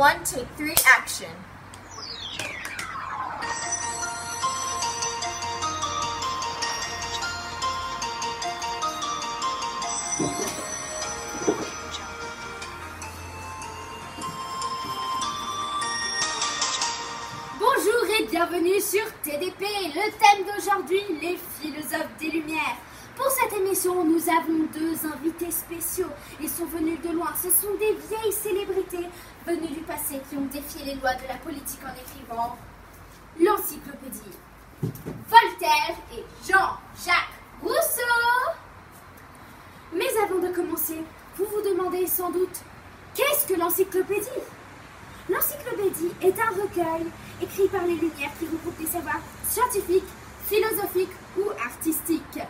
1, take 3, action. Bonjour et bienvenue sur TDP, le thème d'aujourd'hui, les philosophes des Lumières. Pour cette émission, nous avons deux invités spéciaux. Ils sont venus de loin, ce sont des vieilles célébrités venues du passé qui ont défié les lois de la politique en écrivant l'encyclopédie. Voltaire et Jean-Jacques Rousseau. Mais avant de commencer, vous vous demandez sans doute, qu'est-ce que l'encyclopédie ? L'encyclopédie est un recueil écrit par les Lumières qui regroupe des savoirs scientifiques, philosophiques ou artistiques.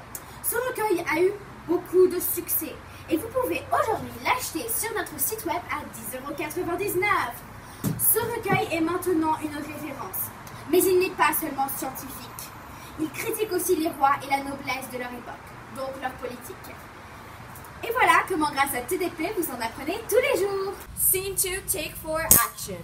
Ce recueil a eu beaucoup de succès et vous pouvez aujourd'hui l'acheter sur notre site web à 10,99 €. Ce recueil est maintenant une référence, mais il n'est pas seulement scientifique. Il critique aussi les rois et la noblesse de leur époque, donc leur politique. Et voilà comment grâce à TDP vous en apprenez tous les jours. Scene 2, take 4, action.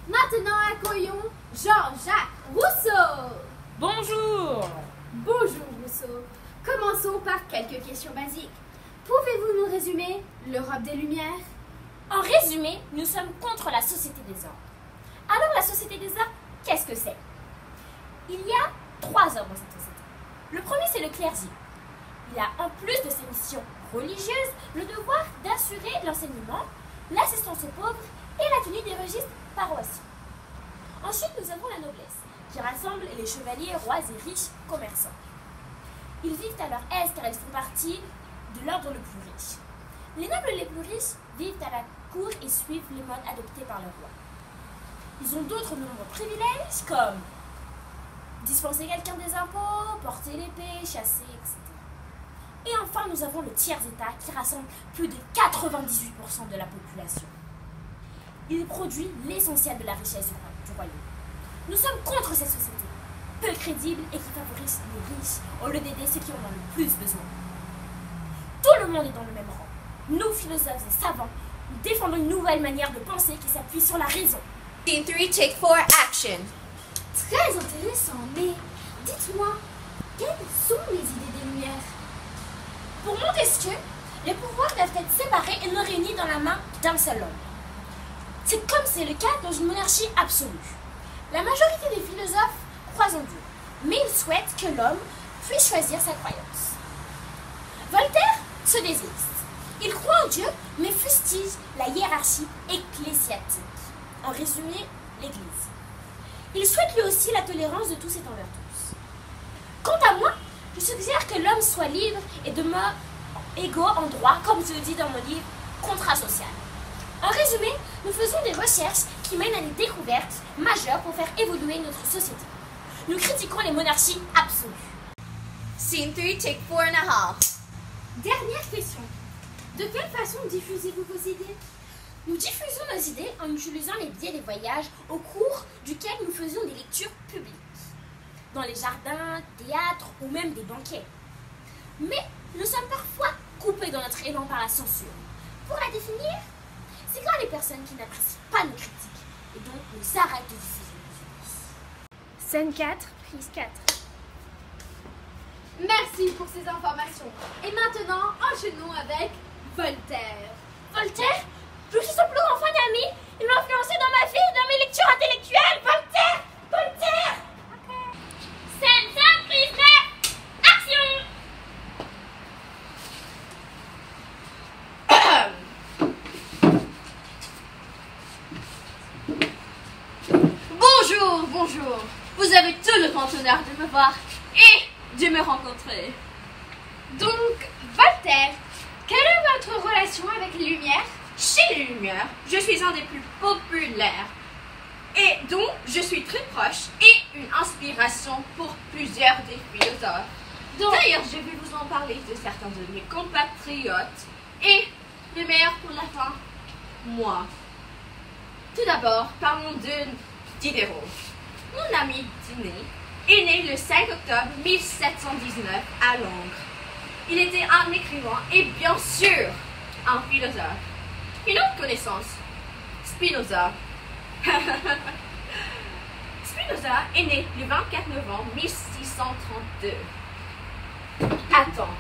Maintenant accueillons Jean-Jacques Rousseau. Bonjour. Bonjour Rousseau. Commençons par quelques questions basiques. Pouvez-vous nous résumer l'Europe des Lumières ? En résumé, nous sommes contre la société des ordres. Alors la société des ordres, qu'est-ce que c'est ? Il y a 3 ordres dans cette société. Le premier, c'est le clergé. Il a, en plus de ses missions religieuses, le devoir d'assurer l'enseignement, l'assistance aux pauvres et la tenue des registres paroissiaux. Ensuite, nous avons la noblesse, qui rassemble les chevaliers, rois et riches commerçants. Ils vivent à leur aise car ils font partie de l'ordre le plus riche. Les nobles les plus riches vivent à la cour et suivent les modes adoptés par le roi. Ils ont d'autres nombreux privilèges comme dispenser quelqu'un des impôts, porter l'épée, chasser, etc. Et enfin, nous avons le tiers-état qui rassemble plus de 98% de la population. Il produit l'essentiel de la richesse du royaume. Nous sommes contre cette société, peu crédible et qui favorise les riches au lieu d'aider ceux qui en ont le plus besoin. Tout le monde est dans le même rang. Nous, philosophes et savants, nous défendons une nouvelle manière de penser qui s'appuie sur la raison. Scene 3, take 4, action. Très intéressant, mais dites-moi, quelles sont les idées des Lumières ? Pour Montesquieu, les pouvoirs doivent être séparés et non réunis dans la main d'un seul homme. C'est comme c'est le cas dans une monarchie absolue. La majorité des philosophes croient en Dieu, mais ils souhaitent que l'homme puisse choisir sa croyance. Voltaire se désiste. Il croit en Dieu, mais fustige la hiérarchie ecclésiastique. En résumé, l'Église. Il souhaite lui aussi la tolérance de tous et envers tous. Quant à moi, je suggère que l'homme soit libre et demeure égaux en droit, comme je le dis dans mon livre Contrat social. En résumé, nous faisons des recherches qui mènent à des découvertes majeures pour faire évoluer notre société. Nous critiquons les monarchies absolues. Scene 3, take 4.5. Dernière question. De quelle façon diffusez-vous vos idées ? Nous diffusons nos idées en utilisant les biais des voyages au cours duquel nous faisons des lectures publiques, dans les jardins, théâtres ou même des banquets. Mais nous sommes parfois coupés dans notre élan par la censure. Pour la définir, c'est quand les personnes qui n'apprécient pas nos critiques et donc nous arrêtent de diffuser nos idées. Scène 4, prise 4. Merci pour ces informations. Et maintenant, enchaînons avec Voltaire. Voltaire ? Je suis son plus grand fan et ami. Il m'a influencé dans ma vie et dans mes lectures intellectuelles. Voltaire ! Voltaire ! Scène 5, prise 9, action ! Bonjour, bonjour. Vous avez tout le grand honneur de me voir et de me rencontrer. Donc, Voltaire, quelle est votre relation avec les Lumières ? Chez les Lumières, je suis un des plus populaires et dont je suis très proche et une inspiration pour plusieurs des philosophes. D'ailleurs, je vais vous en parler de certains de mes compatriotes et le meilleur pour la fin, moi. Tout d'abord, parlons de Diderot. Mon ami Diné est né le 5 octobre 1719 à Londres. Il était un écrivain et bien sûr un philosophe. Une autre connaissance, Spinoza. Spinoza est né le 24 novembre 1632. Attends,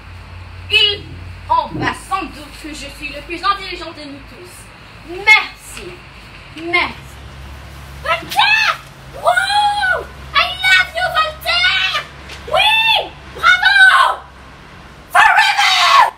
il en va sans doute que je suis le plus intelligent de nous tous. Merci. Merci. Voltaire! Wow! I love you, Voltaire! Oui! Bravo! Forever!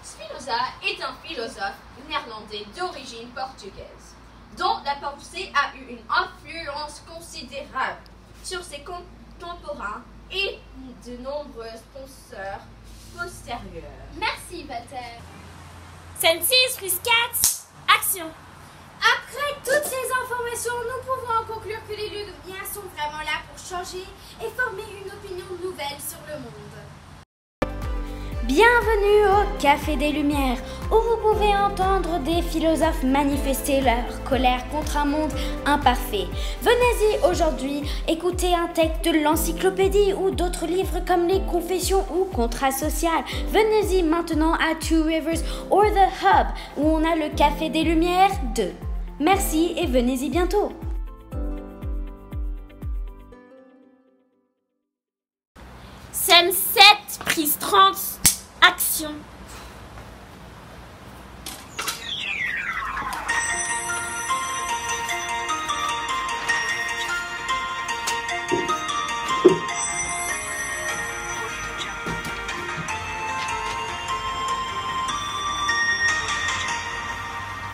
Spinoza est un philosophe néerlandais d'origine portugaise, dont la pensée a eu une influence considérable sur ses contemporains et de nombreux penseurs postérieurs. Merci, Voltaire. Scène 6, prise 4, action. Après toutes ces informations, nous pouvons en conclure que les Lumières sont vraiment là pour changer et former une opinion nouvelle sur le monde. Bienvenue au Café des Lumières, où vous pouvez entendre des philosophes manifester leur colère contre un monde imparfait. Venez-y aujourd'hui écouter un texte de l'encyclopédie ou d'autres livres comme les Confessions ou Contrat social. Venez-y maintenant à Two Rivers or The Hub, où on a le Café des Lumières 2. Merci et venez-y bientôt. Scène 7, prise 30, action.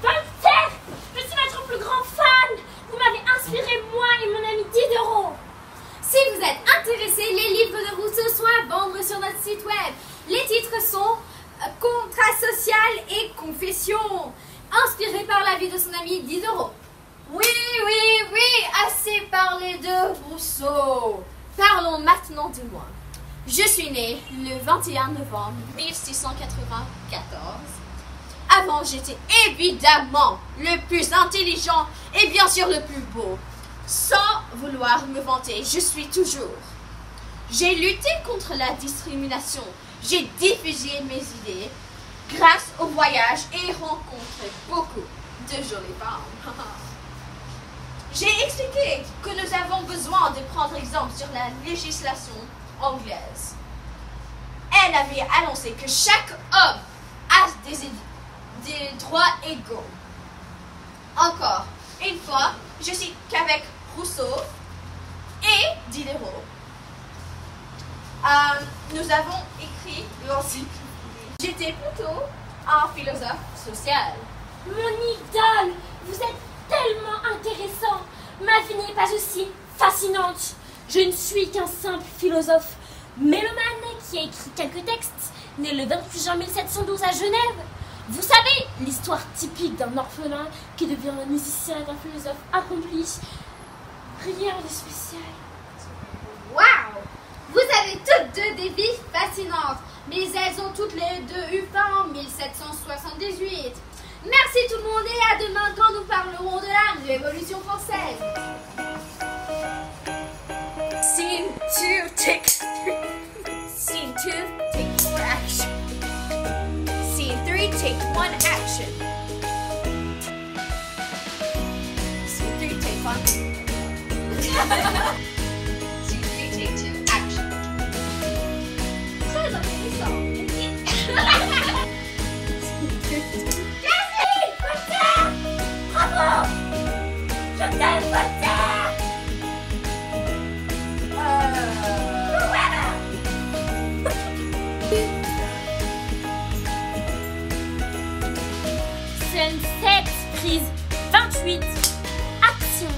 Voltaire, je suis votre plus grand fan. Vous m'avez inspiré, moi et mon ami Diderot. Si vous êtes intéressé, les livres de Rousseau sont à vendre sur notre site web. Les titres sont Contrat social et Confessions, inspirés par la vie de son ami Diderot. Oui, assez parlé de Rousseau. Parlons maintenant de moi. Je suis née le 21 novembre 1694. Avant, j'étais évidemment le plus intelligent et bien sûr le plus beau. Sans vouloir me vanter, je suis toujours. J'ai lutté contre la discrimination. J'ai diffusé mes idées grâce au voyage et rencontré beaucoup de jolies femmes. J'ai expliqué que nous avons besoin de prendre exemple sur la législation anglaise. Elle avait annoncé que chaque homme a des droits égaux. Encore une fois, je suis qu'avec Rousseau et Diderot. Nous avons écrit l'encyclopédie. J'étais plutôt un philosophe social. Mon idole, vous êtes tellement intéressant. Ma vie n'est pas aussi fascinante. Je ne suis qu'un simple philosophe mélomane qui a écrit quelques textes, né le 28 juin 1712 à Genève. Vous savez, l'histoire typique d'un orphelin qui devient un musicien et un philosophe accompli. Rien de spécial. Waouh! Vous avez toutes deux des vies fascinantes, mais elles ont toutes les deux eu fin en 1778. Merci tout le monde et à demain quand nous parlerons de la Révolution française. Scene 2, take 3. Scene 2, take 4, action. Scene 3, take 1, action. Scene 3, take 1. Scene 3, take 2, action. Très intéressant. Bravo! Je t'aime, Voltaire! Scène 7, prise 28, action.